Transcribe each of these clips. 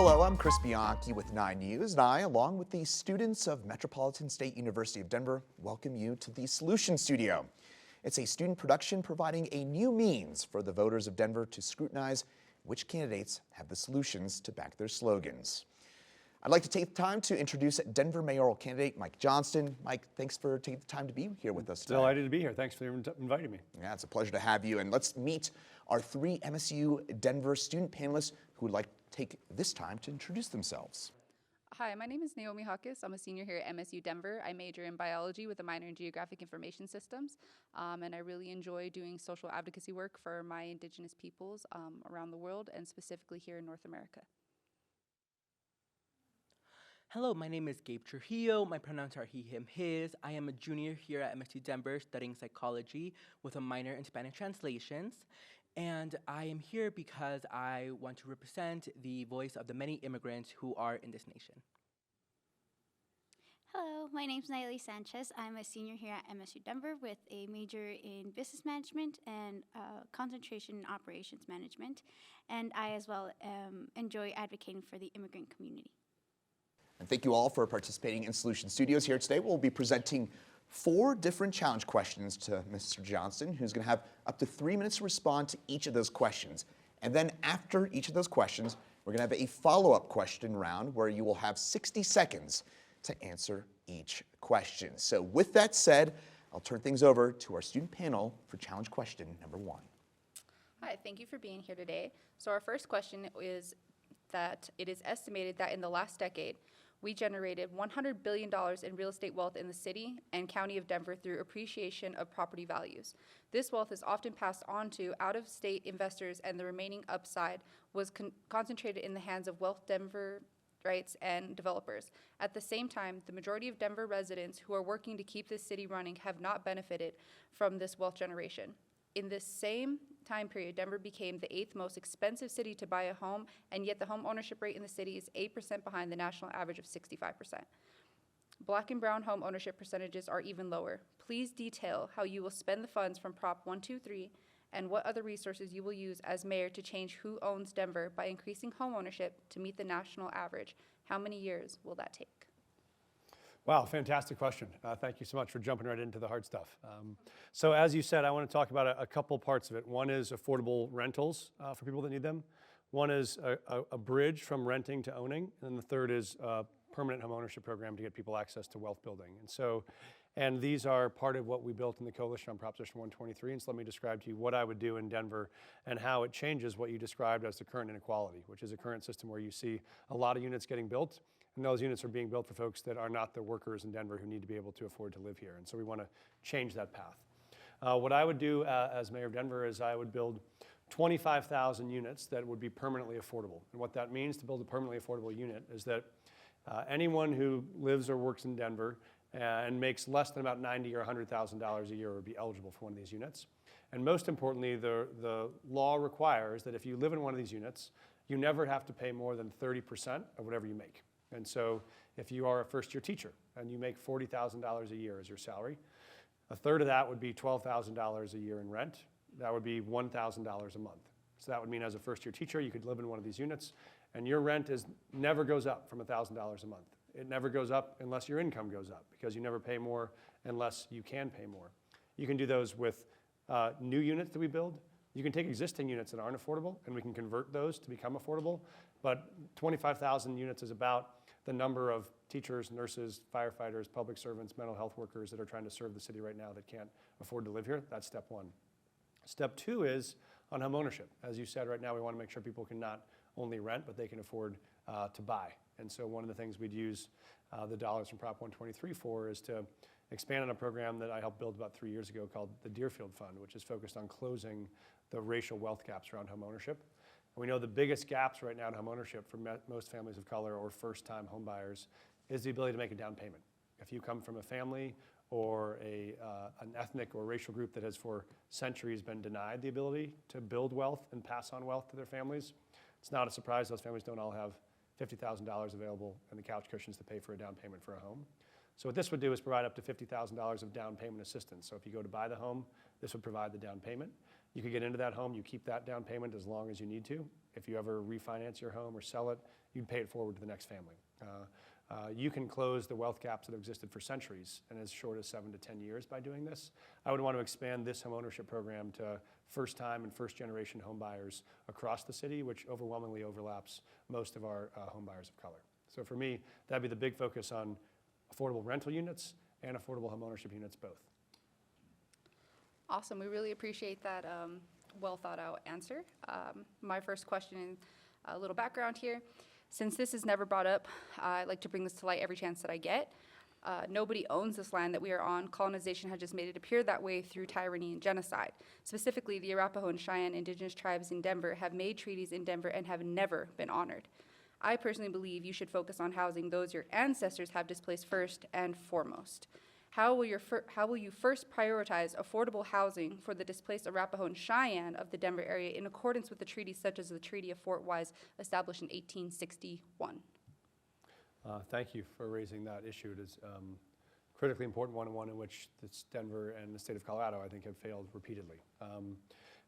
Hello, I'm Chris Bianchi with 9 News, and I, along with the students of Metropolitan State University of Denver, welcome you to the Solution Studio. It's a student production providing a new means for the voters of Denver to scrutinize which candidates have the solutions to back their slogans. I'd like to take the time to introduce Denver mayoral candidate Mike Johnston. Mike, thanks for taking the time to be here with us today. Delighted to be here. Thanks for inviting me. Yeah, it's a pleasure to have you. And let's meet our 3 MSU Denver student panelists who would like to take this time to introduce themselves. Hi, my name is Naomi Hawkes. I'm a senior here at MSU Denver. I major in biology with a minor in geographic information systems, and I really enjoy doing social advocacy work for my indigenous peoples around the world and specifically here in North America. Hello, my name is Gabe Trujillo. My pronouns are he, him, his. I am a junior here at MSU Denver studying psychology with a minor in Spanish translations. And I am here because I want to represent the voice of the many immigrants who are in this nation. Hello, my name is Nayeli Sanchez. I'm a senior here at MSU Denver with a major in business management and concentration in operations management. And I as well enjoy advocating for the immigrant community. And thank you all for participating in Solution Studios here today. We'll be presenting 4 different challenge questions to Mr. Johnston, who's going to have up to 3 minutes to respond to each of those questions. And then after each of those questions, we're going to have a follow-up question round where you will have 60 seconds to answer each question. So with that said, I'll turn things over to our student panel for challenge question number 1. Hi, thank you for being here today. So our first question is that it is estimated that in the last decade, we generated $100 billion in real estate wealth in the city and county of Denver through appreciation of property values. This wealth is often passed on to out-of-state investors, and the remaining upside was concentrated in the hands of wealth Denver rights and developers. At the same time, the majority of Denver residents who are working to keep this city running have not benefited from this wealth generation. In this same time period, Denver became the 8th most expensive city to buy a home, and yet the home ownership rate in the city is 8% behind the national average of 65%. Black and brown home ownership percentages are even lower. Please detail how you will spend the funds from Prop 123 and what other resources you will use as mayor to change who owns Denver by increasing home ownership to meet the national average. How many years will that take? Wow, fantastic question. Thank you so much for jumping right into the hard stuff. So as you said, I want to talk about a couple parts of it. One is affordable rentals for people that need them. One is a bridge from renting to owning. And then the third is a permanent home ownership program to get people access to wealth building. And these are part of what we built in the coalition on Proposition 123. And so let me describe to you what I would do in Denver and how it changes what you described as the current inequality, which is a current system where you see a lot of units getting built. And those units are being built for folks that are not the workers in Denver who need to be able to afford to live here. And so we want to change that path. What I would do as mayor of Denver is I would build 25,000 units that would be permanently affordable. And what that means to build a permanently affordable unit is that anyone who lives or works in Denver and makes less than about $90,000 or $100,000 a year would be eligible for one of these units. And most importantly, the law requires that if you live in one of these units, you never have to pay more than 30% of whatever you make. And so if you are a first-year teacher and you make $40,000 a year as your salary, a third of that would be $12,000 a year in rent. That would be $1,000 a month. So that would mean as a first-year teacher, you could live in one of these units, and your rent never goes up from $1,000 a month. It never goes up unless your income goes up, because you never pay more unless you can pay more. You can do those with new units that we build. You can take existing units that aren't affordable, and we can convert those to become affordable. But 25,000 units is about the number of teachers, nurses, firefighters, public servants, mental health workers that are trying to serve the city right now that can't afford to live here. That's step 1. Step 2 is on home ownership. As you said, right now we want to make sure people can not only rent, but they can afford to buy. And so one of the things we'd use the dollars from Prop 123 for is to expand on a program that I helped build about 3 years ago called the Deerfield Fund, which is focused on closing the racial wealth gaps around home ownership. And we know the biggest gaps right now in home ownership for most families of color or first-time home buyers is the ability to make a down payment. If you come from a family or an ethnic or racial group that has for centuries been denied the ability to build wealth and pass on wealth to their families, it's not a surprise those families don't all have $50,000 available in the couch cushions to pay for a down payment for a home. So what this would do is provide up to $50,000 of down payment assistance. So if you go to buy the home, this would provide the down payment. You could get into that home, you keep that down payment as long as you need to, if you ever refinance your home or sell it, you'd pay it forward to the next family. You can close the wealth gaps that have existed for centuries in as short as 7 to 10 years by doing this. I would want to expand this home ownership program to first-time and first-generation home buyers across the city, which overwhelmingly overlaps most of our home buyers of color. So for me, that'd be the big focus on affordable rental units and affordable home ownership units both. Awesome. We really appreciate that well thought out answer. My first question, a little background here. Since this is never brought up, I like to bring this to light every chance that I get. Nobody owns this land that we are on. Colonization has just made it appear that way through tyranny and genocide. Specifically, the Arapaho and Cheyenne indigenous tribes in Denver have made treaties in Denver and have never been honored. I personally believe you should focus on housing those your ancestors have displaced first and foremost. How will you first prioritize affordable housing for the displaced Arapaho and Cheyenne of the Denver area in accordance with the treaties such as the Treaty of Fort Wise established in 1861? Thank you for raising that issue. It is a critically important one in which Denver and the state of Colorado, I think, have failed repeatedly.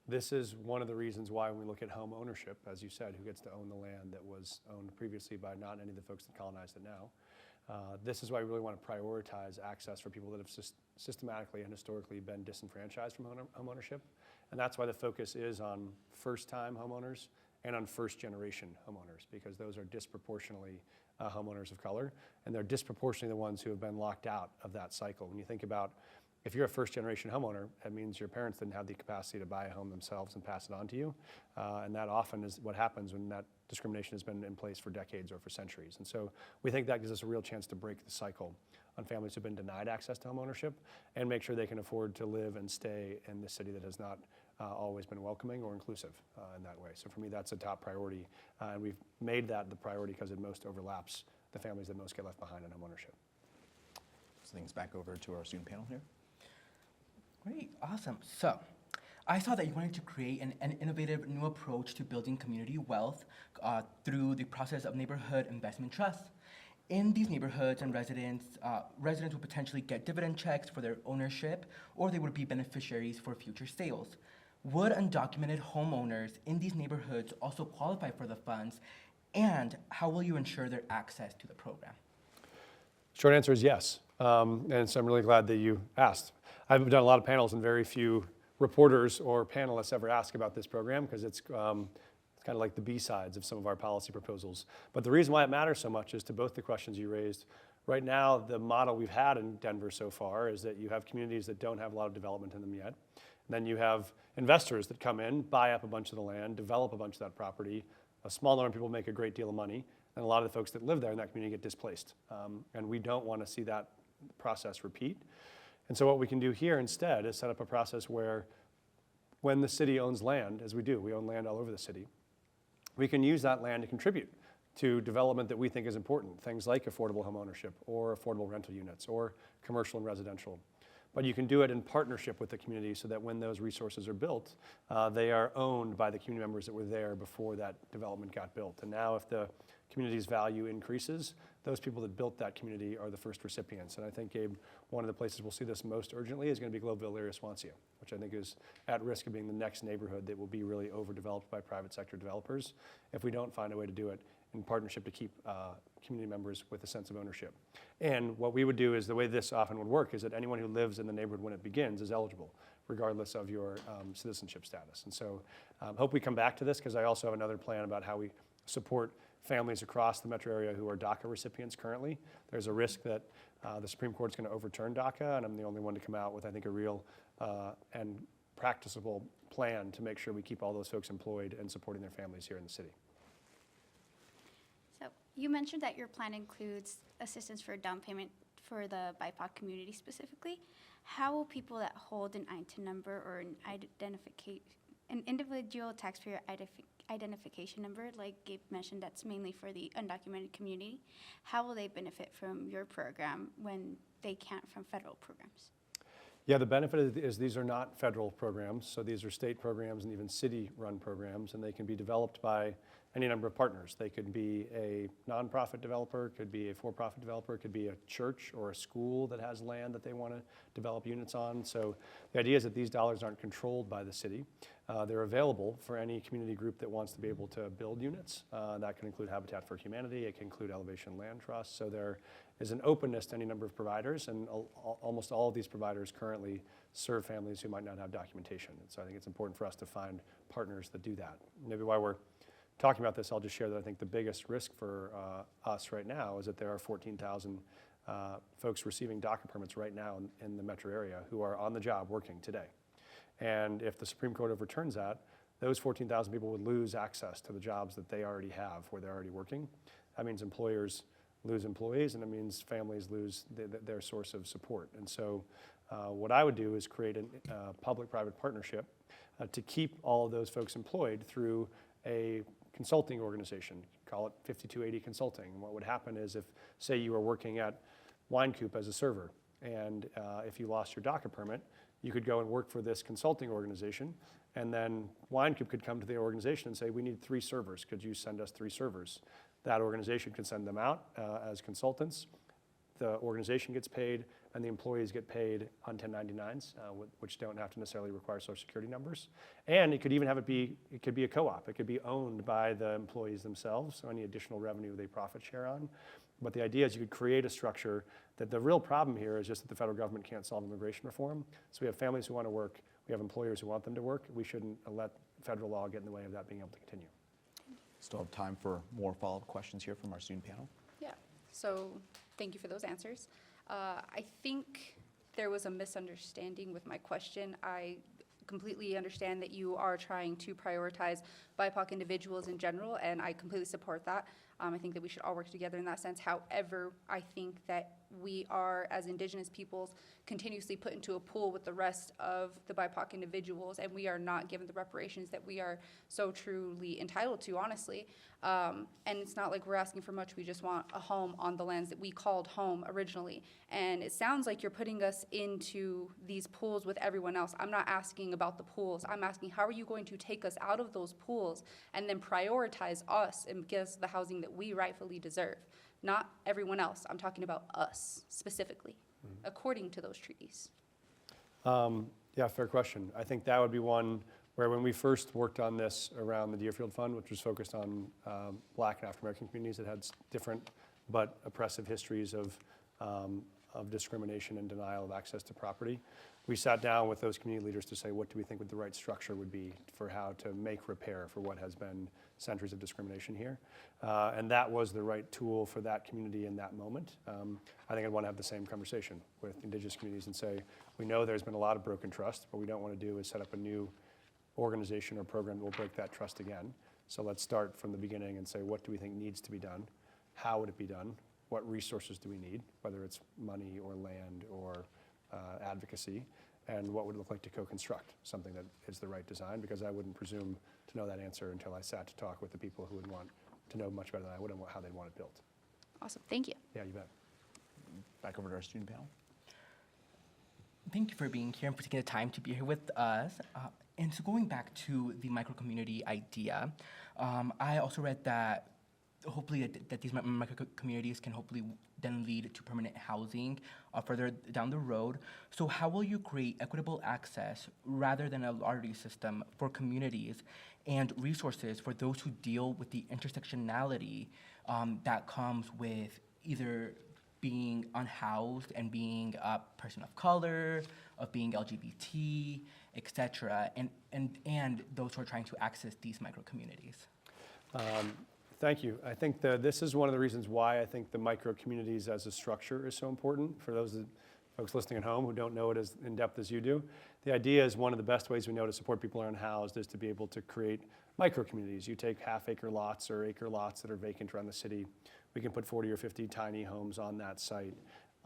This is one of the reasons why when we look at home ownership, as you said, who gets to own the land that was owned previously by not any of the folks that colonized it now. This is why we really want to prioritize access for people that have systematically and historically been disenfranchised from home ownership. And that's why the focus is on first-time homeowners and on first-generation homeowners, because those are disproportionately homeowners of color, and they're disproportionately the ones who have been locked out of that cycle. When you think about, if you're a first-generation homeowner, that means your parents didn't have the capacity to buy a home themselves and pass it on to you, and that often is what happens when that discrimination has been in place for decades or for centuries. And so we think that gives us a real chance to break the cycle on families who've been denied access to home ownership and make sure they can afford to live and stay in the city that has not always been welcoming or inclusive in that way. So for me, that's a top priority, and we've made that the priority because it most overlaps the families that most get left behind in home ownership. So things back over to our student panel here. Great, awesome. So, I saw that you wanted to create an innovative new approach to building community wealth through the process of neighborhood investment trusts. In these neighborhoods, and residents would potentially get dividend checks for their ownership, or they would be beneficiaries for future sales. Would undocumented homeowners in these neighborhoods also qualify for the funds, and how will you ensure their access to the program? Short answer is yes, and so I'm really glad that you asked. I've done a lot of panels and very few reporters or panelists ever ask about this program because it's kind of like the B-sides of some of our policy proposals. But the reason why it matters so much is to both the questions you raised. Right now, the model we've had in Denver so far is that you have communities that don't have a lot of development in them yet. And then you have investors that come in, buy up a bunch of the land, develop a bunch of that property. A small number of people make a great deal of money, and a lot of the folks that live there in that community get displaced. And we don't want to see that process repeat. And so what we can do here instead is set up a process where when the city owns land, as we do, we own land all over the city, we can use that land to contribute to development that we think is important, things like affordable home ownership or affordable rental units or commercial and residential. But you can do it in partnership with the community so that when those resources are built, they are owned by the community members that were there before that development got built. And now if the community's value increases, those people that built that community are the first recipients. And I think, Gabe, one of the places we'll see this most urgently is going to be Globeville area Swansea, which I think is at risk of being the next neighborhood that will be really overdeveloped by private sector developers if we don't find a way to do it in partnership to keep community members with a sense of ownership. And what we would do is the way this often would work is that anyone who lives in the neighborhood when it begins is eligible, regardless of your citizenship status. And so hope we come back to this because I also have another plan about how we support families across the metro area who are DACA recipients currently. There's a risk that the Supreme Court is going to overturn DACA, and I'm the only one to come out with, I think, a real and practicable plan to make sure we keep all those folks employed and supporting their families here in the city. So you mentioned that your plan includes assistance for down payment for the BIPOC community specifically. How will people that hold an ITIN number or an individual taxpayer identification number, like Gabe mentioned, that's mainly for the undocumented community, how will they benefit from your program when they can't from federal programs? Yeah, the benefit is these are not federal programs, so these are state programs and even city-run programs, and they can be developed by any number of partners. They could be a nonprofit developer, could be a for-profit developer, could be a church or a school that has land that they want to develop units on. So the idea is that these dollars aren't controlled by the city. They're available for any community group that wants to be able to build units. That can include Habitat for Humanity, it can include Elevation Land Trust. So there is an openness to any number of providers, and almost all of these providers currently serve families who might not have documentation. And so I think it's important for us to find partners that do that. Maybe while we're talking about this, I'll just share that I think the biggest risk for us right now is that there are 14,000 folks receiving DACA permits right now in the metro area who are on the job working today. And if the Supreme Court overturns that, those 14,000 people would lose access to the jobs that they already have where they're already working. That means employers lose employees, and it means families lose their source of support. And so what I would do is create a public-private partnership to keep all of those folks employed through a consulting organization, call it 5280 Consulting. And what would happen is if, say, you were working at Wine Coop as a server, and if you lost your DACA permit, you could go and work for this consulting organization, and then Wine Coop could come to the organization and say, we need 3 servers. Could you send us 3 servers? That organization can send them out as consultants. The organization gets paid, and the employees get paid on 1099s, which don't have to necessarily require social security numbers. And it could even it could be a co-op. It could be owned by the employees themselves, so any additional revenue they profit share on. But the idea is you could create a structure that the real problem here is just that the federal government can't solve immigration reform. So we have families who want to work, we have employers who want them to work. We shouldn't let federal law get in the way of that being able to continue. Still have time for more follow-up questions here from our student panel. Yeah, so thank you for those answers. I think there was a misunderstanding with my question. I completely understand that you are trying to prioritize BIPOC individuals in general, and I completely support that. I think that we should all work together in that sense. However, I think that we are, as Indigenous peoples, continuously put into a pool with the rest of the BIPOC individuals, and we are not given the reparations that we are so truly entitled to, honestly. And it's not like we're asking for much. We just want a home on the lands that we called home originally. And it sounds like you're putting us into these pools with everyone else. I'm not asking about the pools. I'm asking, how are you going to take us out of those pools and then prioritize us and give us the housing that we rightfully deserve? Not everyone else. I'm talking about us specifically, according to those treaties. Yeah, fair question. I think that would be one where when we first worked on this around the Deerfield Fund, which was focused on Black and African American communities that had different but oppressive histories of discrimination and denial of access to property, we sat down with those community leaders to say, what do we think the right structure would be for how to make repair for what has been centuries of discrimination here. And that was the right tool for that community in that moment. I think I'd want to have the same conversation with Indigenous communities and say, we know there's been a lot of broken trust. What we don't want to do is set up a new organization or program that will break that trust again. So let's start from the beginning and say, what do we think needs to be done? How would it be done? What resources do we need, whether it's money or land or advocacy, and what would it look like to co-construct something that is the right design? Because I wouldn't presume to know that answer until I sat to talk with the people who would want to know much better than I would how they'd want it built. Awesome, thank you. Yeah, you bet. Back over to our student panel. Thank you for being here and for taking the time to be here with us. And so going back to the micro-community idea, I also read that hopefully that these micro-communities can hopefully then lead to permanent housing further down the road. So how will you create equitable access rather than a lottery system for communities and resources for those who deal with the intersectionality that comes with either being unhoused and being a person of color, of being LGBT, etc., and those who are trying to access these micro-communities? Thank you. I think this is one of the reasons why I think the micro-communities as a structure is so important for those folks listening at home who don't know it as in depth as you do. The idea is one of the best ways we know to support people who are unhoused is to be able to create micro-communities. You take half-acre lots or acre lots that are vacant around the city. We can put 40 or 50 tiny homes on that site.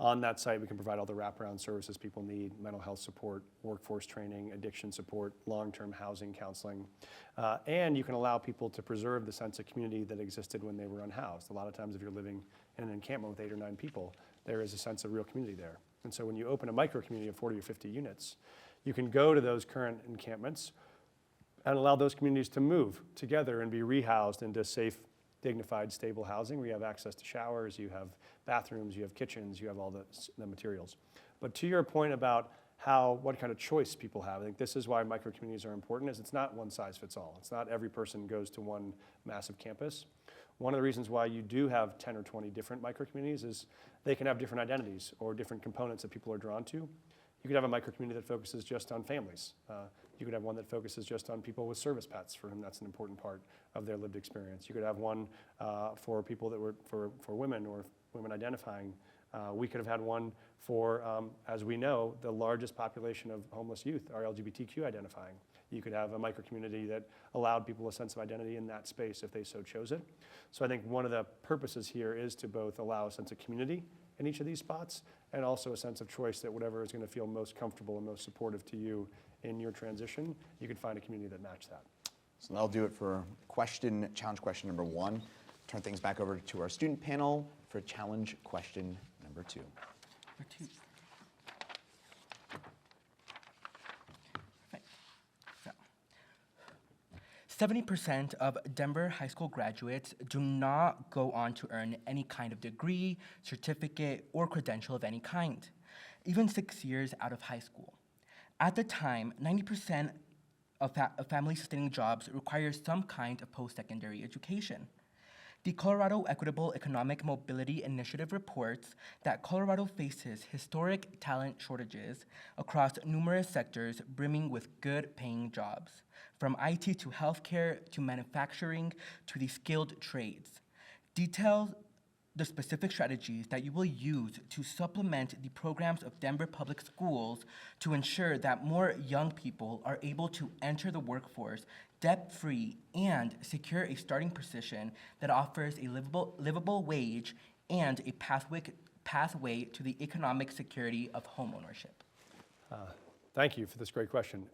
On that site, we can provide all the wraparound services people need: mental health support, workforce training, addiction support, long-term housing counseling. And you can allow people to preserve the sense of community that existed when they were unhoused. A lot of times if you're living in an encampment with 8 or 9 people, there is a sense of real community there. And so when you open a micro-community of 40 or 50 units, you can go to those current encampments and allow those communities to move together and be rehoused into safe, dignified, stable housing where you have access to showers, you have bathrooms, you have kitchens, you have all the materials. But to your point about what kind of choice people have, I think this is why micro-communities are important, is it's not one size fits all. It's not every person goes to one massive campus. One of the reasons why you do have 10 or 20 different micro-communities is they can have different identities or different components that people are drawn to. You could have a micro-community that focuses just on families. You could have one that focuses just on people with service pets, for whom that's an important part of their lived experience. You could have one for people that were for women or women identifying. We could have had one for, as we know, the largest population of homeless youth are LGBTQ identifying. You could have a micro-community that allowed people a sense of identity in that space if they so chose it. So I think one of the purposes here is to both allow a sense of community in each of these spots and also a sense of choice that whatever is going to feel most comfortable and most supportive to you in your transition, you can find a community that matches that. So that'll do it for challenge question number 1. Turn things back over to our student panel for challenge question number 2. Number 2. Right. So, 70% of Denver high school graduates do not go on to earn any kind of degree, certificate, or credential of any kind, even 6 years out of high school. At the time, 90% of family-sustaining jobs require some kind of post-secondary education. The Colorado Equitable Economic Mobility Initiative reports that Colorado faces historic talent shortages across numerous sectors brimming with good-paying jobs, from IT to healthcare to manufacturing to the skilled trades. Details the specific strategies that you will use to supplement the programs of Denver Public Schools to ensure that more young people are able to enter the workforce debt-free and secure a starting position that offers a livable wage and a pathway to the economic security of homeownership. Thank you for this great question.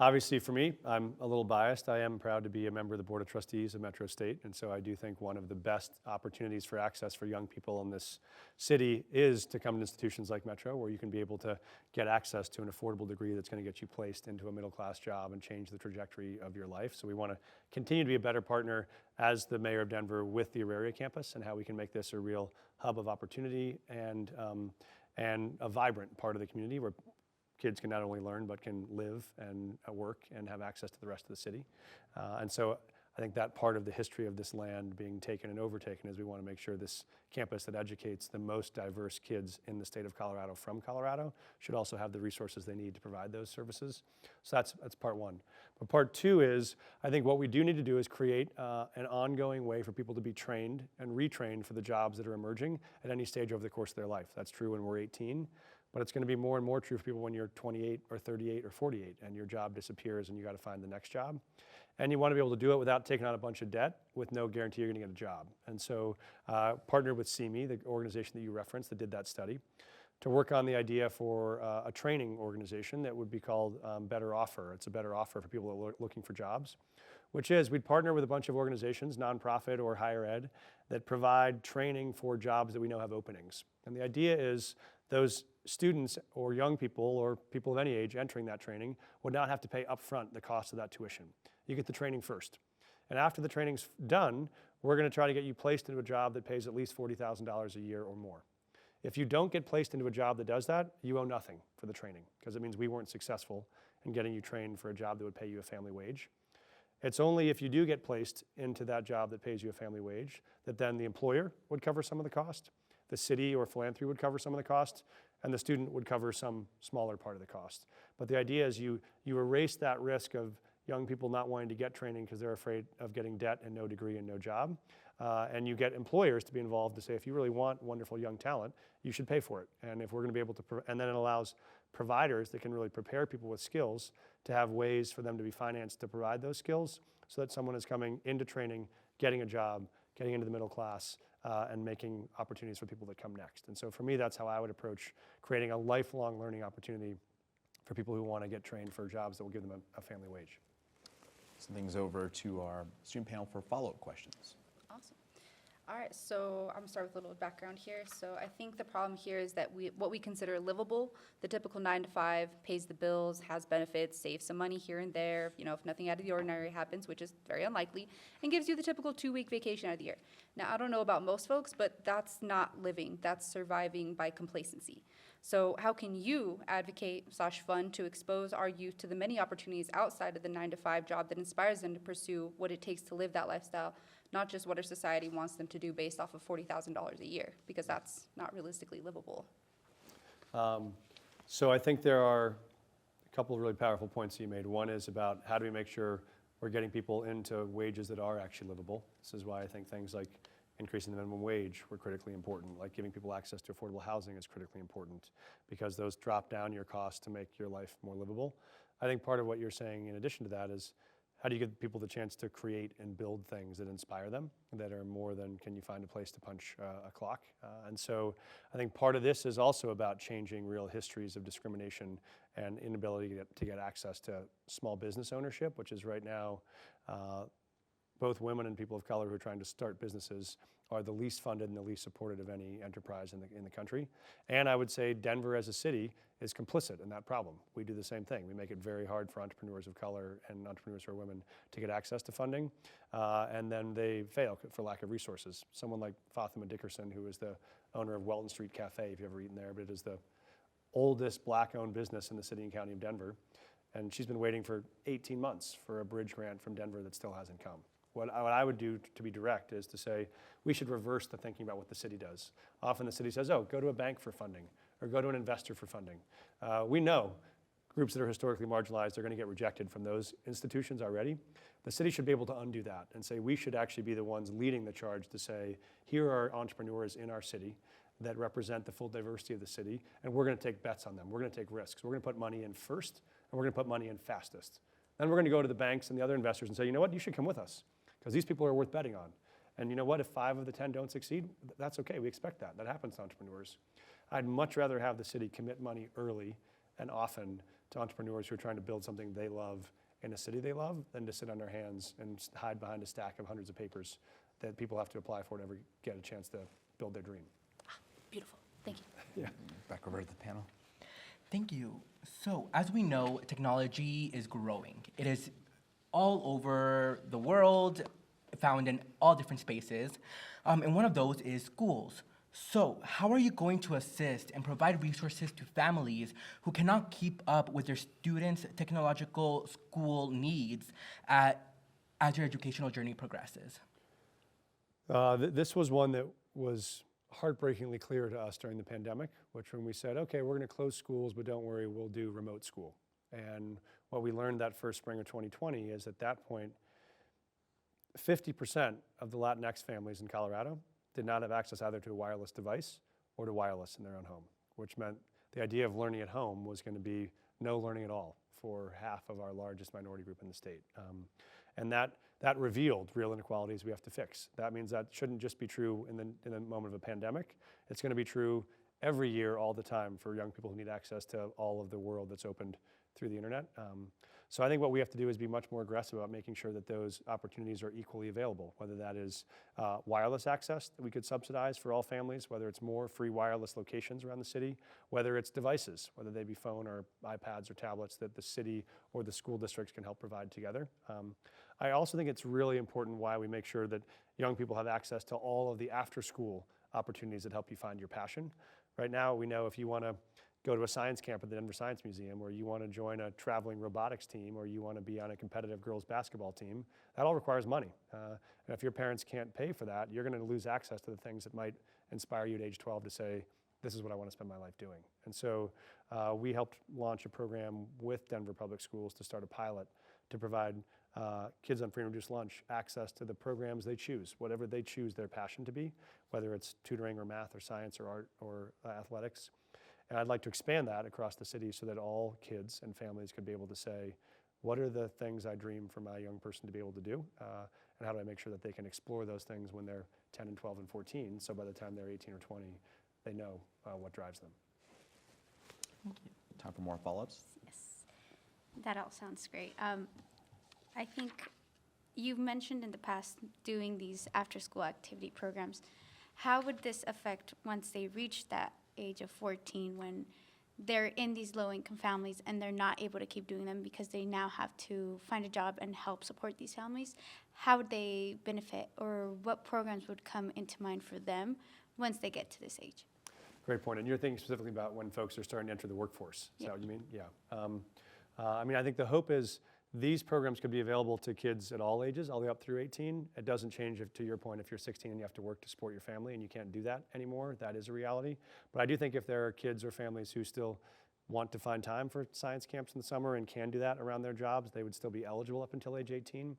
Obviously, for me, I'm a little biased. I am proud to be a member of the Board of Trustees of Metro State, and so I do think one of the best opportunities for access for young people in this city is to come to institutions like Metro, where you can be able to get access to an affordable degree that's going to get you placed into a middle-class job and change the trajectory of your life. So we want to continue to be a better partner as the mayor of Denver with the Auraria campus and how we can make this a real hub of opportunity and a vibrant part of the community where kids can not only learn, but can live and work and have access to the rest of the city. And so I think that part of the history of this land being taken and overtaken is we want to make sure this campus that educates the most diverse kids in the state of Colorado from Colorado should also have the resources they need to provide those services. So that's part 1. But part 2 is, I think what we do need to do is create an ongoing way for people to be trained and retrained for the jobs that are emerging at any stage over the course of their life. That's true when we're 18. But it's going to be more and more true for people when you're 28 or 38 or 48 and your job disappears and you got to find the next job. And you want to be able to do it without taking on a bunch of debt with no guarantee you're going to get a job. And so partnered with CME, the organization that you referenced that did that study, to work on the idea for a training organization that would be called Better Offer. It's a better offer for people that are looking for jobs, which is we'd partner with a bunch of organizations, nonprofit or higher ed, that provide training for jobs that we know have openings. And the idea is those students or young people or people of any age entering that training would not have to pay upfront the cost of that tuition. You get the training first. And after the training's done, we're going to try to get you placed into a job that pays at least $40,000 a year or more. If you don't get placed into a job that does that, you owe nothing for the training because it means we weren't successful in getting you trained for a job that would pay you a family wage. It's only if you do get placed into that job that pays you a family wage that then the employer would cover some of the cost, the city or philanthropy would cover some of the cost, and the student would cover some smaller part of the cost. But the idea is you erase that risk of young people not wanting to get training because they're afraid of getting debt and no degree and no job. And you get employers to be involved to say, if you really want wonderful young talent, you should pay for it. And if we're going to be able to, and then it allows providers that can really prepare people with skills to have ways for them to be financed to provide those skills so that someone is coming into training, getting a job, getting into the middle class, and making opportunities for people that come next. And so for me, that's how I would approach creating a lifelong learning opportunity for people who want to get trained for jobs that will give them a family wage. Send things over to our student panel for follow-up questions. Awesome. All right, so I'm gonna start with a little background here. So I think the problem here is that what we consider livable, the typical 9 to 5, pays the bills, has benefits, saves some money here and there, if nothing out of the ordinary happens, which is very unlikely, and gives you the typical 2-week vacation out of the year. Now, I don't know about most folks, but that's not living, that's surviving by complacency. So how can you advocate/fund to expose our youth to the many opportunities outside of the 9 to 5 job that inspires them to pursue what it takes to live that lifestyle, not just what our society wants them to do based off of $40,000 a year, because that's not realistically livable. So I think there are a couple of really powerful points you made. One is about how do we make sure we're getting people into wages that are actually livable. This is why I think things like increasing the minimum wage were critically important, like giving people access to affordable housing is critically important, because those drop down your costs to make your life more livable. I think part of what you're saying in addition to that is, how do you give people the chance to create and build things that inspire them, that are more than can you find a place to punch a clock? And so I think part of this is also about changing real histories of discrimination and inability to get access to small business ownership, which is right now, both women and people of color who are trying to start businesses are the least funded and the least supported of any enterprise in the country. And I would say Denver as a city is complicit in that problem. We do the same thing. We make it very hard for entrepreneurs of color and entrepreneurs who are women to get access to funding, and then they fail for lack of resources. Someone like Fatima Dickerson, who is the owner of Welton Street Cafe, if you've ever eaten there, but it is the oldest black-owned business in the city and county of Denver, and she's been waiting for 18 months for a bridge grant from Denver that still hasn't come. What I would do to be direct is to say, we should reverse the thinking about what the city does. Often the city says, oh, go to a bank for funding, or go to an investor for funding. We know groups that are historically marginalized are going to get rejected from those institutions already. The city should be able to undo that and say, we should actually be the ones leading the charge to say, here are entrepreneurs in our city that represent the full diversity of the city, and we're going to take bets on them. We're going to take risks. We're going to put money in first, and we're going to put money in fastest. Then we're going to go to the banks and the other investors and say, you know what, you should come with us, because these people are worth betting on. And you know what, if 5 of the 10 don't succeed, that's okay, we expect that. That happens to entrepreneurs. I'd much rather have the city commit money early and often to entrepreneurs who are trying to build something they love in a city they love than to sit on their hands and hide behind a stack of hundreds of papers that people have to apply for to ever get a chance to build their dream. Beautiful, thank you. Yeah. Back over to the panel. Thank you. So, as we know, technology is growing. It is all over the world, found in all different spaces, and one of those is schools. So, how are you going to assist and provide resources to families who cannot keep up with their students' technological school needs as your educational journey progresses? This was one that was heartbreakingly clear to us during the pandemic, which when we said, okay, we're going to close schools, but don't worry, we'll do remote school. And what we learned that first spring of 2020 is at that point, 50% of the Latinx families in Colorado did not have access either to a wireless device or to wireless in their own home, which meant the idea of learning at home was going to be no learning at all for half of our largest minority group in the state. And that revealed real inequalities we have to fix. That means that shouldn't just be true in the moment of a pandemic. It's going to be true every year, all the time, for young people who need access to all of the world that's opened through the internet. So I think what we have to do is be much more aggressive about making sure that those opportunities are equally available, whether that is wireless access that we could subsidize for all families, whether it's more free wireless locations around the city, whether it's devices, whether they be phone or iPads or tablets that the city or the school districts can help provide together. I also think it's really important why we make sure that young people have access to all of the after-school opportunities that help you find your passion. Right now, we know if you want to go to a science camp at the Denver Science Museum, or you want to join a traveling robotics team, or you want to be on a competitive girls basketball team, that all requires money. And if your parents can't pay for that, you're going to lose access to the things that might inspire you at age 12 to say, this is what I want to spend my life doing. And so we helped launch a program with Denver Public Schools to start a pilot to provide kids on free and reduced lunch access to the programs they choose, whatever they choose their passion to be, whether it's tutoring or math or science or art or athletics. And I'd like to expand that across the city so that all kids and families could be able to say, what are the things I dream for my young person to be able to do? And how do I make sure that they can explore those things when they're 10 and 12 and 14, so by the time they're 18 or 20, they know what drives them. Thank you. Time for more follow-ups? Yes, that all sounds great. I think you've mentioned in the past doing these after-school activity programs. How would this affect once they reach that age of 14 when they're in these low-income families and they're not able to keep doing them because they now have to find a job and help support these families? How would they benefit, or what programs would come into mind for them once they get to this age? Great point. And you're thinking specifically about when folks are starting to enter the workforce. Is that what you mean? Yeah. I mean, I think the hope is these programs could be available to kids at all ages, all the way up through 18. It doesn't change, if, to your point, if you're 16 and you have to work to support your family and you can't do that anymore. That is a reality. But I do think if there are kids or families who still want to find time for science camps in the summer and can do that around their jobs, they would still be eligible up until age 18.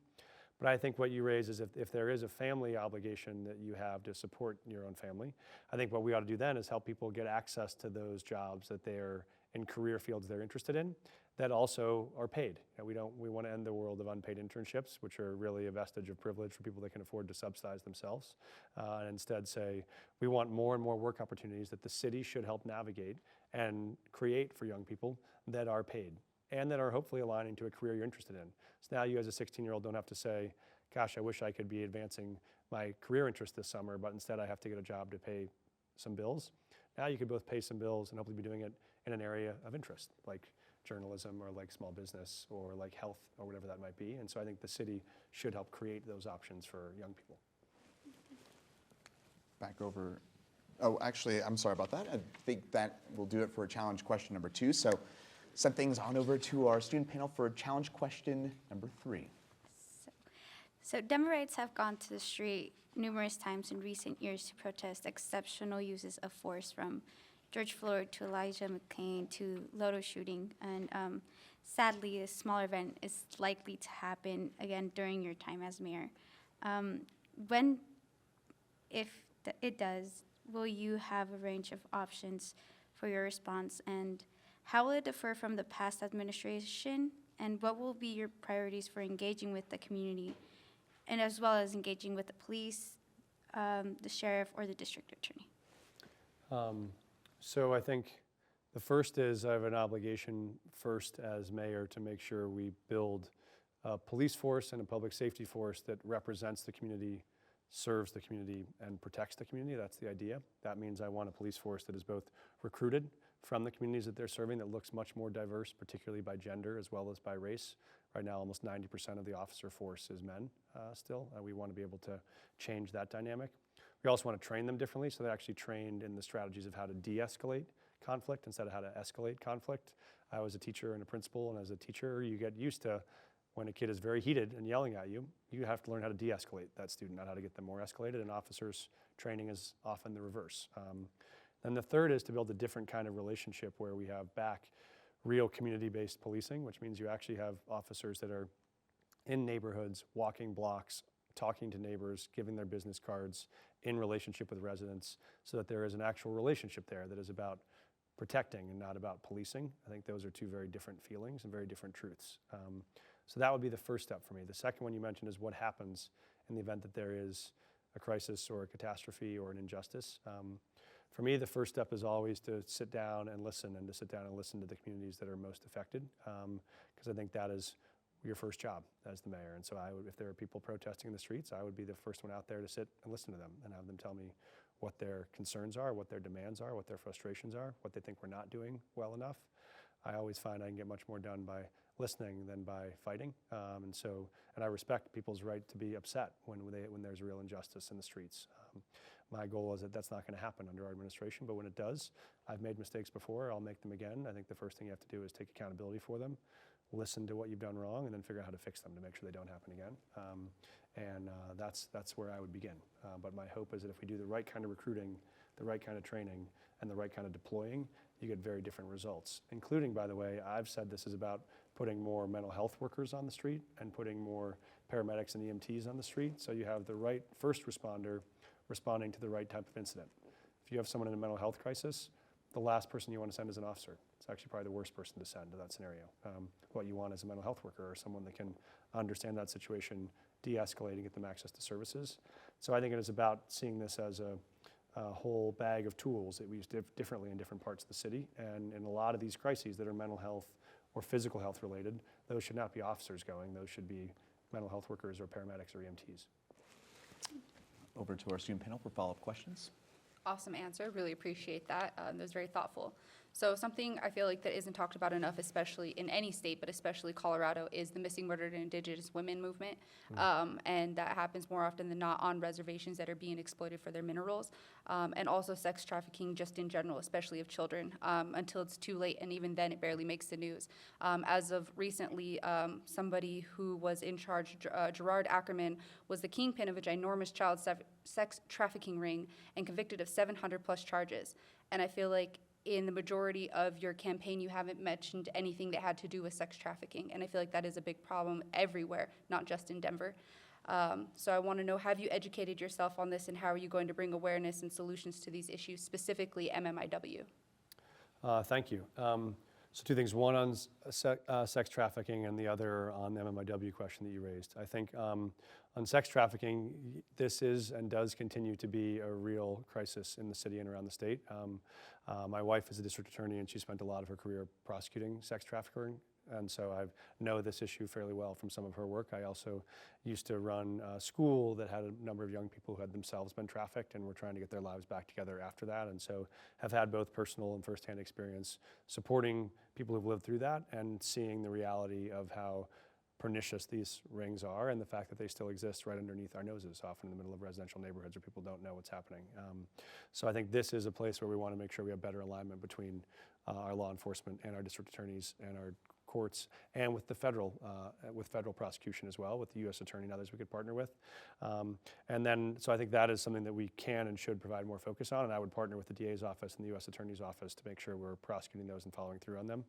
But I think what you raise is if there is a family obligation that you have to support your own family, I think what we ought to do then is help people get access to those jobs that they're in career fields they're interested in that also are paid. And we want to end the world of unpaid internships, which are really a vestige of privilege for people that can afford to subsidize themselves, and instead say we want more and more work opportunities that the city should help navigate and create for young people that are paid and that are hopefully aligning to a career you're interested in. So now you as a 16-year-old don't have to say, gosh, I wish I could be advancing my career interest this summer, but instead I have to get a job to pay some bills. Now you could both pay some bills and hopefully be doing it in an area of interest, like journalism or like small business or like health or whatever that might be. And so I think the city should help create those options for young people. Back over. Oh, actually, I'm sorry about that. I think that will do it for challenge question number 2. So send things on over to our student panel for challenge question number 3. So Denverites have gone to the street numerous times in recent years to protest exceptional uses of force, from George Floyd to Elijah McClain to Lodo shooting. And sadly, a smaller event is likely to happen again during your time as mayor. If it does, will you have a range of options for your response? And how will it differ from the past administration? And what will be your priorities for engaging with the community, and as well as engaging with the police, the sheriff, or the district attorney? So I think the first is I have an obligation first as mayor to make sure we build a police force and a public safety force that represents the community, serves the community, and protects the community. That's the idea. That means I want a police force that is both recruited from the communities that they're serving, that looks much more diverse, particularly by gender as well as by race. Right now, almost 90% of the officer force is men still. We want to be able to change that dynamic. We also want to train them differently, so they're actually trained in the strategies of how to de-escalate conflict instead of how to escalate conflict. I was a teacher and a principal, and as a teacher, you get used to when a kid is very heated and yelling at you, you have to learn how to de-escalate that student, not how to get them more escalated, and officers' training is often the reverse. Then the third is to build a different kind of relationship where we have back real community-based policing, which means you actually have officers that are in neighborhoods, walking blocks, talking to neighbors, giving their business cards, in relationship with residents, so that there is an actual relationship there that is about protecting and not about policing. I think those are two very different feelings and very different truths. So that would be the first step for me. The second one you mentioned is what happens in the event that there is a crisis or a catastrophe or an injustice. For me, the first step is always to sit down and listen, and to sit down and listen to the communities that are most affected, because I think that is your first job as the mayor. And so if there are people protesting in the streets, I would be the first one out there to sit and listen to them and have them tell me what their concerns are, what their demands are, what their frustrations are, what they think we're not doing well enough. I always find I can get much more done by listening than by fighting. And I respect people's right to be upset when there's real injustice in the streets. My goal is that that's not going to happen under our administration, but when it does, I've made mistakes before, I'll make them again. I think the first thing you have to do is take accountability for them, listen to what you've done wrong, and then figure out how to fix them to make sure they don't happen again. That's where I would begin. But my hope is that if we do the right kind of recruiting, the right kind of training, and the right kind of deploying, you get very different results, including, by the way, I've said this is about putting more mental health workers on the street and putting more paramedics and EMTs on the street, so you have the right first responder responding to the right type of incident. If you have someone in a mental health crisis, the last person you want to send is an officer. It's actually probably the worst person to send to that scenario. What you want is a mental health worker or someone that can understand that situation, de-escalate, and get them access to services. So I think it is about seeing this as a whole bag of tools that we use differently in different parts of the city. And in a lot of these crises that are mental health or physical health related, those should not be officers going. Those should be mental health workers or paramedics or EMTs. Over to our student panel for follow-up questions. Awesome answer. Really appreciate that. That was very thoughtful. So something I feel like that isn't talked about enough, especially in any state, but especially Colorado, is the missing, murdered, and Indigenous women movement. And that happens more often than not on reservations that are being exploited for their minerals. And also sex trafficking just in general, especially of children, until it's too late. And even then, it barely makes the news. As of recently, somebody who was in charge, Gerard Ackerman, was the kingpin of a ginormous child sex trafficking ring and convicted of 700 plus charges. And I feel like in the majority of your campaign, you haven't mentioned anything that had to do with sex trafficking. And I feel like that is a big problem everywhere, not just in Denver. So I want to know, have you educated yourself on this, and how are you going to bring awareness and solutions to these issues, specifically MMIW? Thank you. So two things, one on sex trafficking and the other on the MMIW question that you raised. I think on sex trafficking, this is and does continue to be a real crisis in the city and around the state. My wife is a district attorney, and she spent a lot of her career prosecuting sex trafficking. And so I know this issue fairly well from some of her work. I also used to run a school that had a number of young people who had themselves been trafficked and were trying to get their lives back together after that. And so have had both personal and firsthand experience supporting people who've lived through that and seeing the reality of how pernicious these rings are, and the fact that they still exist right underneath our noses, often in the middle of residential neighborhoods where people don't know what's happening. So I think this is a place where we want to make sure we have better alignment between our law enforcement and our district attorneys and our courts, and with the federal prosecution as well, with the U.S. Attorney and others we could partner with. And then, so I think that is something that we can and should provide more focus on, and I would partner with the DA's office and the U.S. Attorney's office to make sure we're prosecuting those and following through on them.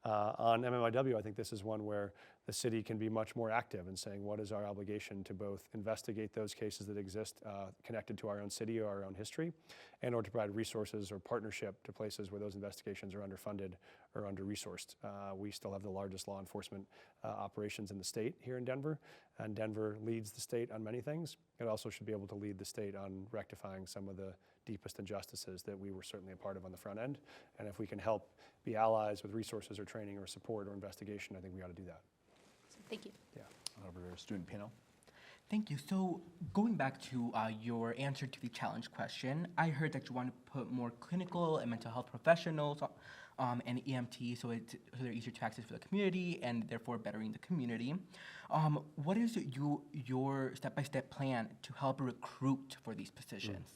On MMIW, I think this is one where the city can be much more active in saying, what is our obligation to both investigate those cases that exist connected to our own city or our own history, and or to provide resources or partnership to places where those investigations are underfunded or under-resourced. We still have the largest law enforcement operations in the state here in Denver, and Denver leads the state on many things. It also should be able to lead the state on rectifying some of the deepest injustices that we were certainly a part of on the front end. And if we can help be allies with resources or training or support or investigation, I think we ought to do that. Thank you. Yeah. Over to our student panel. Thank you. So going back to your answer to the challenge question, I heard that you want to put more clinical and mental health professionals and EMT so they're easier to access for the community and therefore bettering the community. What is your step-by-step plan to help recruit for these positions?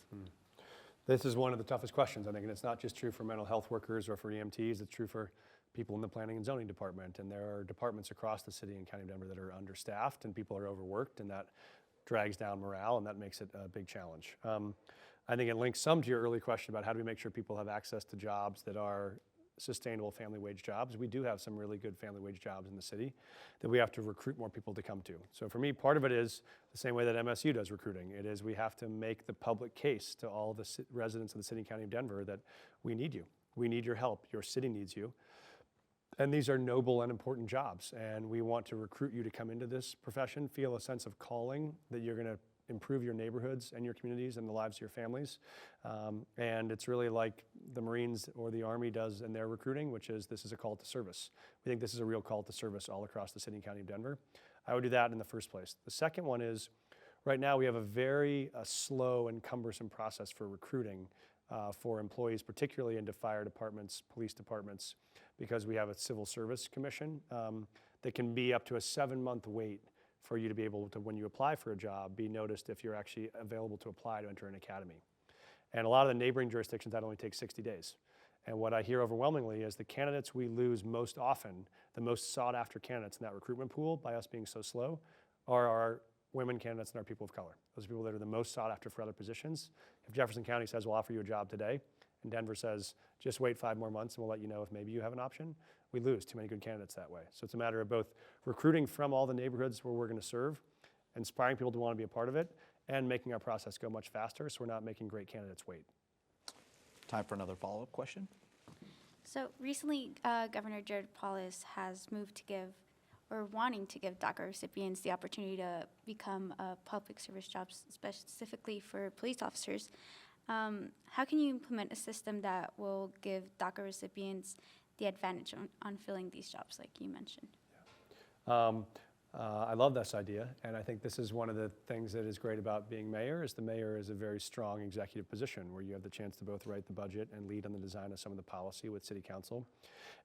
This is one of the toughest questions, I think, and it's not just true for mental health workers or for EMTs, it's true for people in the planning and zoning department. And there are departments across the city and county of Denver that are understaffed and people are overworked, and that drags down morale and that makes it a big challenge. I think it links some to your early question about how do we make sure people have access to jobs that are sustainable family wage jobs. We do have some really good family wage jobs in the city that we have to recruit more people to come to. So for me, part of it is the same way that MSU does recruiting. It is we have to make the public case to all the residents of the city and county of Denver that we need you. We need your help. Your city needs you. And these are noble and important jobs. And we want to recruit you to come into this profession, feel a sense of calling that you're going to improve your neighborhoods and your communities and the lives of your families. And it's really like the Marines or the Army does in their recruiting, which is this is a call to service. We think this is a real call to service all across the city and county of Denver. I would do that in the first place. The second one is, right now we have a very slow and cumbersome process for recruiting for employees, particularly into fire departments, police departments, because we have a civil service commission that can be up to a 7-month wait for you to be able to, when you apply for a job, be noticed if you're actually available to apply to enter an academy. And a lot of the neighboring jurisdictions, that only takes 60 days. And what I hear overwhelmingly is the candidates we lose most often, the most sought after candidates in that recruitment pool by us being so slow, are our women candidates and our people of color. Those are people that are the most sought after for other positions. If Jefferson County says, we'll offer you a job today, and Denver says, just wait 5 more months and we'll let you know if maybe you have an option, we lose too many good candidates that way. So it's a matter of both recruiting from all the neighborhoods where we're going to serve, inspiring people to want to be a part of it, and making our process go much faster so we're not making great candidates wait. Time for another follow-up question. So recently, Governor Jared Polis has moved to give, or wanting to give DACA recipients the opportunity to become public service jobs, specifically for police officers. How can you implement a system that will give DACA recipients the advantage on filling these jobs, like you mentioned? I love this idea, and I think this is one of the things that is great about being mayor, is the mayor is a very strong executive position where you have the chance to both write the budget and lead on the design of some of the policy with city council.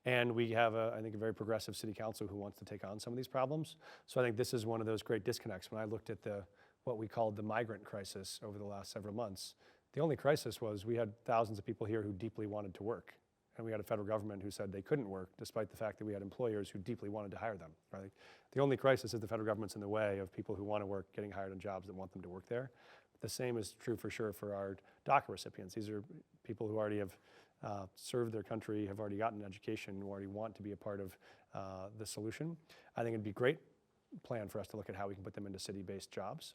And we have, I think, a very progressive city council who wants to take on some of these problems. So I think this is one of those great disconnects. When I looked at what we called the migrant crisis over the last several months, the only crisis was we had thousands of people here who deeply wanted to work. And we had a federal government who said they couldn't work, despite the fact that we had employers who deeply wanted to hire them, right? The only crisis is the federal government's in the way of people who want to work getting hired on jobs that want them to work there. The same is true for sure for our DACA recipients. These are people who already have served their country, have already gotten an education, who already want to be a part of the solution. I think it'd be a great plan for us to look at how we can put them into city-based jobs,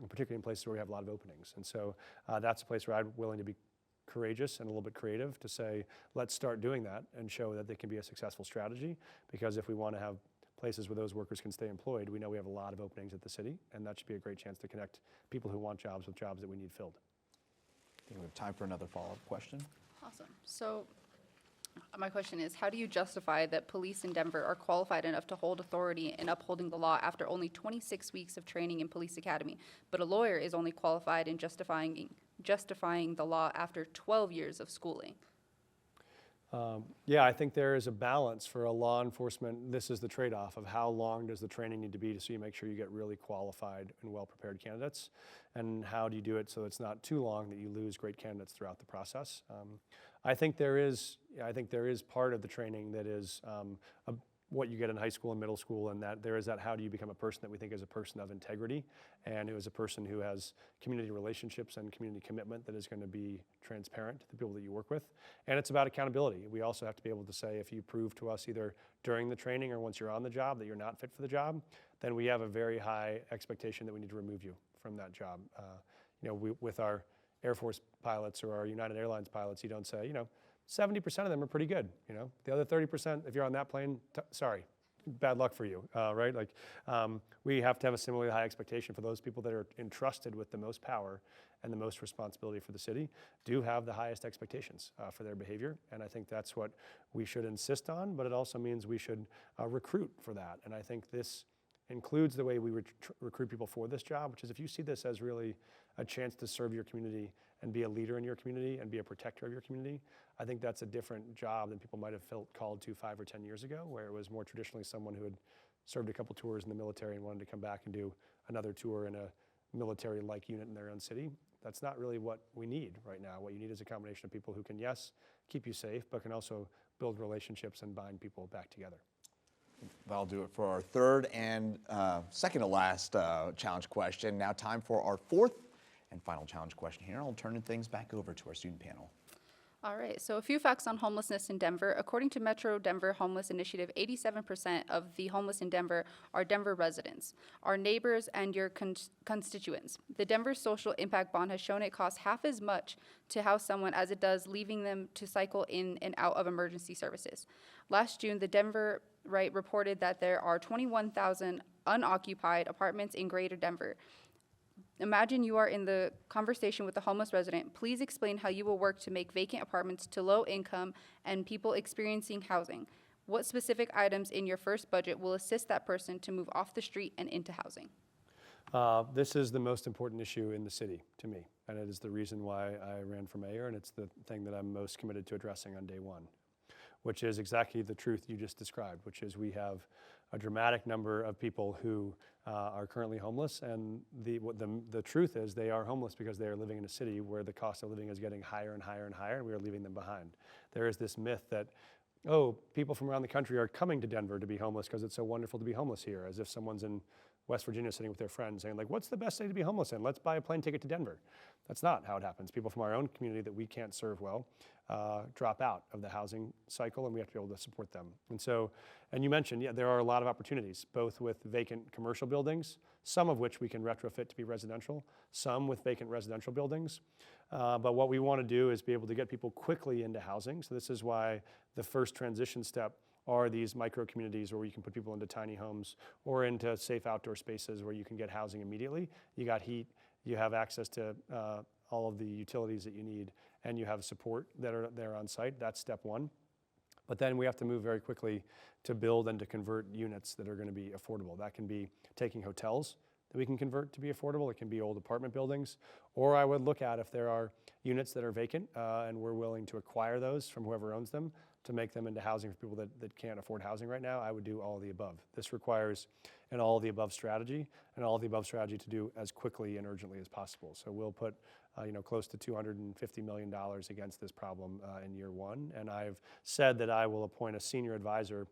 particularly in places where we have a lot of openings. And so that's a place where I'm willing to be courageous and a little bit creative to say, let's start doing that and show that they can be a successful strategy. Because if we want to have places where those workers can stay employed, we know we have a lot of openings at the city, and that should be a great chance to connect people who want jobs with jobs that we need filled. I think we have time for another follow-up question. Awesome. So my question is, how do you justify that police in Denver are qualified enough to hold authority in upholding the law after only 26 weeks of training in police academy, but a lawyer is only qualified in justifying the law after 12 years of schooling? Yeah, I think there is a balance for a law enforcement. This is the trade-off of how long does the training need to be so you make sure you get really qualified and well-prepared candidates, and how do you do it so it's not too long that you lose great candidates throughout the process. I think there is part of the training that is what you get in high school and middle school, and that there is that how do you become a person that we think is a person of integrity, and who is a person who has community relationships and community commitment that is going to be transparent to the people that you work with. And it's about accountability. We also have to be able to say, if you prove to us either during the training or once you're on the job that you're not fit for the job, then we have a very high expectation that we need to remove you from that job. With our Air Force pilots or our United Airlines pilots, you don't say, 70% of them are pretty good. The other 30%, if you're on that plane, sorry, bad luck for you, right? We have to have a similarly high expectation for those people that are entrusted with the most power and the most responsibility for the city, do have the highest expectations for their behavior. And I think that's what we should insist on, but it also means we should recruit for that. And I think this includes the way we recruit people for this job, which is if you see this as really a chance to serve your community and be a leader in your community and be a protector of your community, I think that's a different job than people might have felt called to 5 or 10 years ago, where it was more traditionally someone who had served a couple tours in the military and wanted to come back and do another tour in a military-like unit in their own city. That's not really what we need right now. What you need is a combination of people who can, yes, keep you safe, but can also build relationships and bind people back together. That'll do it for our third and second to last challenge question. Now time for our fourth and final challenge question here. I'll turn things back over to our student panel. All right, so a few facts on homelessness in Denver. According to Metro Denver Homeless Initiative, 87% of the homeless in Denver are Denver residents, our neighbors, and your constituents. The Denver Social Impact Bond has shown it costs half as much to house someone as it does leaving them to cycle in and out of emergency services. Last June, the Denver Right reported that there are 21,000 unoccupied apartments in Greater Denver. Imagine you are in the conversation with a homeless resident. Please explain how you will work to make vacant apartments to low income and people experiencing housing. What specific items in your first budget will assist that person to move off the street and into housing? This is the most important issue in the city to me, and it is the reason why I ran for mayor, and it's the thing that I'm most committed to addressing on day one, which is exactly the truth you just described, which is we have a dramatic number of people who are currently homeless, and the truth is they are homeless because they are living in a city where the cost of living is getting higher and higher and higher, and we are leaving them behind. There is this myth that, people from around the country are coming to Denver to be homeless because it's so wonderful to be homeless here, as if someone's in West Virginia sitting with their friends saying, what's the best day to be homeless in? Let's buy a plane ticket to Denver. That's not how it happens. People from our own community that we can't serve well drop out of the housing cycle, and we have to be able to support them. And you mentioned, there are a lot of opportunities, both with vacant commercial buildings, some of which we can retrofit to be residential, some with vacant residential buildings. But what we want to do is be able to get people quickly into housing. So this is why the first transition step are these micro communities where you can put people into tiny homes or into safe outdoor spaces where you can get housing immediately. You got heat, you have access to all of the utilities that you need, and you have support that are there on site. That's step one. But then we have to move very quickly to build and to convert units that are going to be affordable. That can be taking hotels that we can convert to be affordable. It can be old apartment buildings. Or I would look at if there are units that are vacant and we're willing to acquire those from whoever owns them to make them into housing for people that can't afford housing right now. I would do all of the above. This requires an all of the above strategy, and all of the above strategy to do as quickly and urgently as possible. So we'll put close to $250 million against this problem in year one. And I've said that I will appoint a senior advisor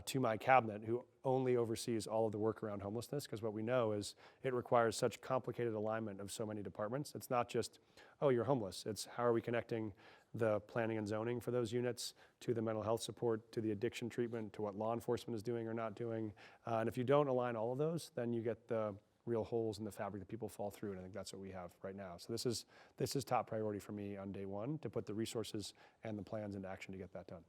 to my cabinet who only oversees all of the work around homelessness, because what we know is it requires such complicated alignment of so many departments. It's not just, oh, you're homeless. It's how are we connecting the planning and zoning for those units to the mental health support, to the addiction treatment, to what law enforcement is doing or not doing. And if you don't align all of those, then you get the real holes in the fabric that people fall through, and I think that's what we have right now. So this is top priority for me on day one, to put the resources and the plans into action to get that done.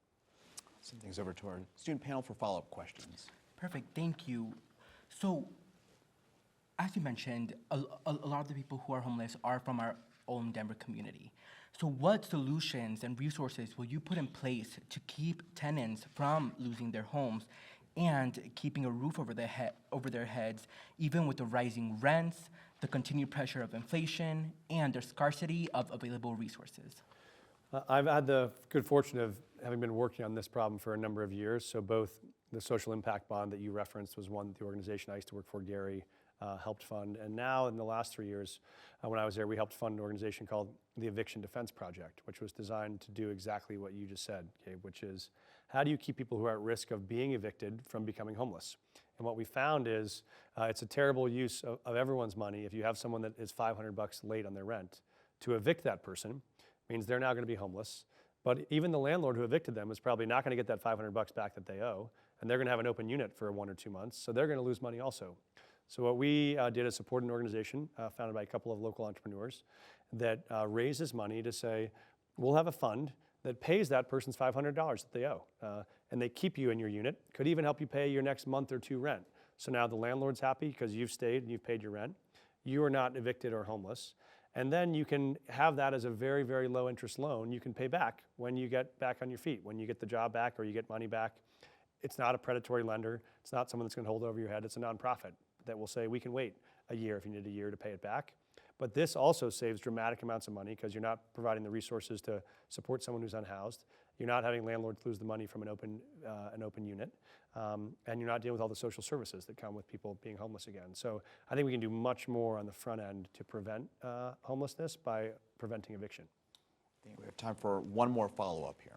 Send things over to our student panel for follow-up questions. Perfect, thank you. So, as you mentioned, a lot of the people who are homeless are from our own Denver community. So what solutions and resources will you put in place to keep tenants from losing their homes and keeping a roof over their heads, even with the rising rents, the continued pressure of inflation, and the scarcity of available resources? I've had the good fortune of having been working on this problem for a number of years. So both the social impact bond that you referenced was one that the organization I used to work for, Gary, helped fund. And now in the last 3 years, when I was there, we helped fund an organization called the Eviction Defense Project, which was designed to do exactly what you just said, Gabe, which is how do you keep people who are at risk of being evicted from becoming homeless? And what we found is it's a terrible use of everyone's money. If you have someone that is $500 late on their rent, to evict that person means they're now going to be homeless. But even the landlord who evicted them is probably not going to get that $500 back that they owe, and they're going to have an open unit for 1 or 2 months, so they're going to lose money also. So what we did is support an organization founded by a couple of local entrepreneurs that raises money to say, we'll have a fund that pays that person's $500 that they owe. And they keep you in your unit, could even help you pay your next month or 2 rent. So now the landlord's happy because you've stayed and you've paid your rent. You are not evicted or homeless. And then you can have that as a very, very low interest loan you can pay back when you get back on your feet, when you get the job back or you get money back. It's not a predatory lender. It's not someone that's going to hold it over your head. It's a nonprofit that will say, we can wait a year if you need a year to pay it back. But this also saves dramatic amounts of money because you're not providing the resources to support someone who's unhoused. You're not having landlords lose the money from an open unit. And you're not dealing with all the social services that come with people being homeless again. So I think we can do much more on the front end to prevent homelessness by preventing eviction. I think we have time for one more follow-up here.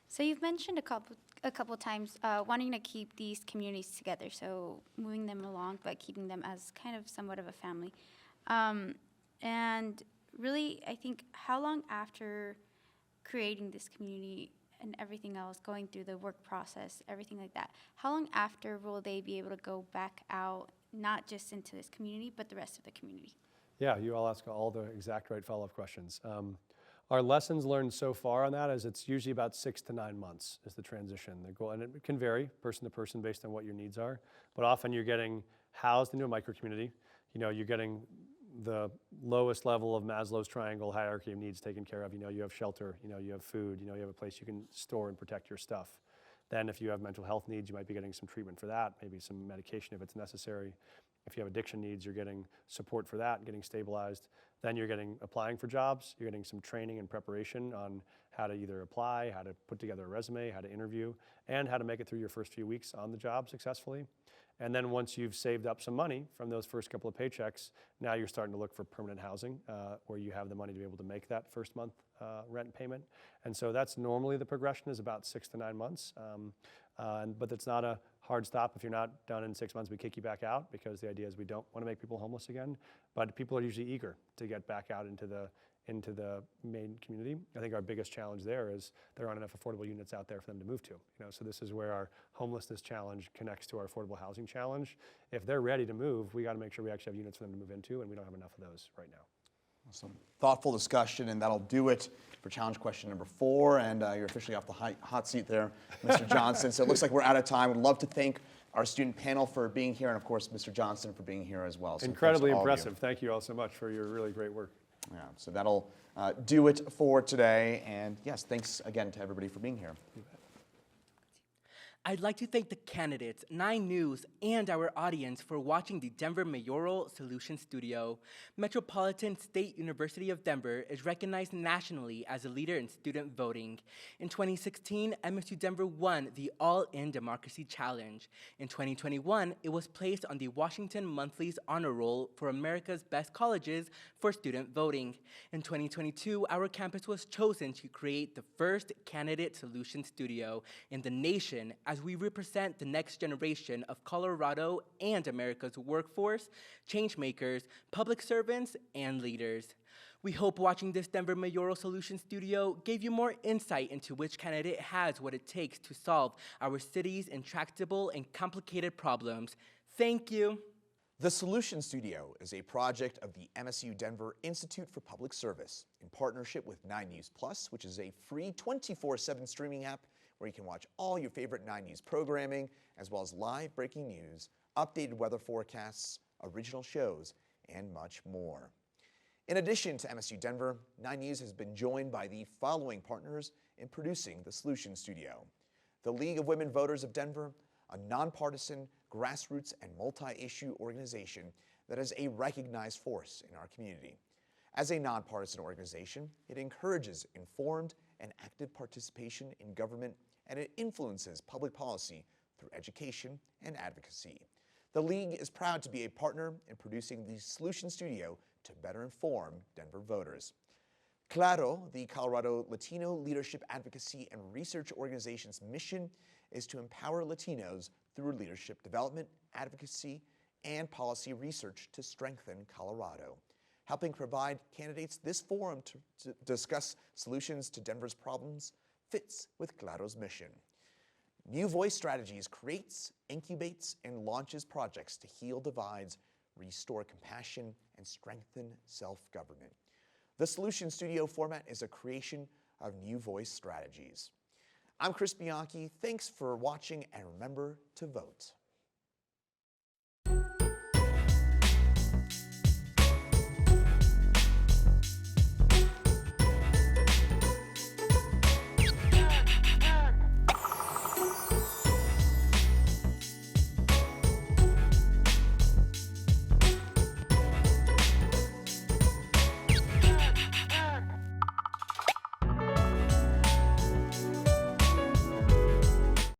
So you've mentioned a couple times wanting to keep these communities together, so moving them along, but keeping them as kind of somewhat of a family. And really, I think, how long after creating this community and everything else, going through the work process, everything like that, how long after will they be able to go back out, not just into this community, but the rest of the community? Yeah, you all ask all the exact right follow-up questions. Our lessons learned so far on that is it's usually about 6 to 9 months is the transition. The goal, and it can vary person to person based on what your needs are, but often you're getting housed into a micro-community. You're getting the lowest level of Maslow's triangle hierarchy of needs taken care of. You have shelter, you have food, you have a place you can store and protect your stuff. Then if you have mental health needs, you might be getting some treatment for that, maybe some medication if it's necessary. If you have addiction needs, you're getting support for that, getting stabilized. Then you're applying for jobs, you're getting some training and preparation on how to either apply, how to put together a resume, how to interview, and how to make it through your first few weeks on the job successfully. And then once you've saved up some money from those first couple of paychecks, now you're starting to look for permanent housing where you have the money to be able to make that first month rent payment. And so that's normally the progression is about 6 to 9 months. But it's not a hard stop. If you're not done in 6 months, we kick you back out because the idea is we don't want to make people homeless again. But people are usually eager to get back out into the main community. I think our biggest challenge there is there aren't enough affordable units out there for them to move to. So this is where our homelessness challenge connects to our affordable housing challenge. If they're ready to move, we got to make sure we actually have units for them to move into, and we don't have enough of those right now. Some thoughtful discussion, and that'll do it for challenge question number 4. And you're officially off the hot seat there, Mr. Johnston. So it looks like we're out of time. Would love to thank our student panel for being here, and of course, Mr. Johnston for being here as well. So incredibly impressive. Thank you all so much for your really great work. Yeah, so that'll do it for today. And yes, thanks again to everybody for being here. I'd like to thank the candidates, 9 News, and our audience for watching the Denver Mayoral Solution Studio. Metropolitan State University of Denver is recognized nationally as a leader in student voting. In 2016, MSU Denver won the All-In Democracy Challenge. In 2021, it was placed on the Washington Monthly's honor roll for America's Best Colleges for student voting. In 2022, our campus was chosen to create the first candidate solution studio in the nation as we represent the next generation of Colorado and America's workforce, changemakers, public servants, and leaders. We hope watching this Denver Mayoral Solution Studio gave you more insight into which candidate has what it takes to solve our city's intractable and complicated problems. Thank you. The Solution Studio is a project of the MSU Denver Institute for Public Service in partnership with 9 News Plus, which is a free 24/7 streaming app where you can watch all your favorite 9 News programming, as well as live breaking news, updated weather forecasts, original shows, and much more. In addition to MSU Denver, 9 News has been joined by the following partners in producing the Solution Studio: the League of Women Voters of Denver, a nonpartisan, grassroots, and multi-issue organization that is a recognized force in our community. As a nonpartisan organization, it encourages informed and active participation in government, and it influences public policy through education and advocacy. The League is proud to be a partner in producing the Solution Studio to better inform Denver voters. Claro, the Colorado Latino Leadership Advocacy and Research Organization's mission is to empower Latinos through leadership development, advocacy, and policy research to strengthen Colorado. Helping provide candidates this forum to discuss solutions to Denver's problems fits with Claro's mission. New Voice Strategies creates, incubates, and launches projects to heal divides, restore compassion, and strengthen self-government. The Solution Studio format is a creation of New Voice Strategies. I'm Chris Bianchi. Thanks for watching, and remember to vote.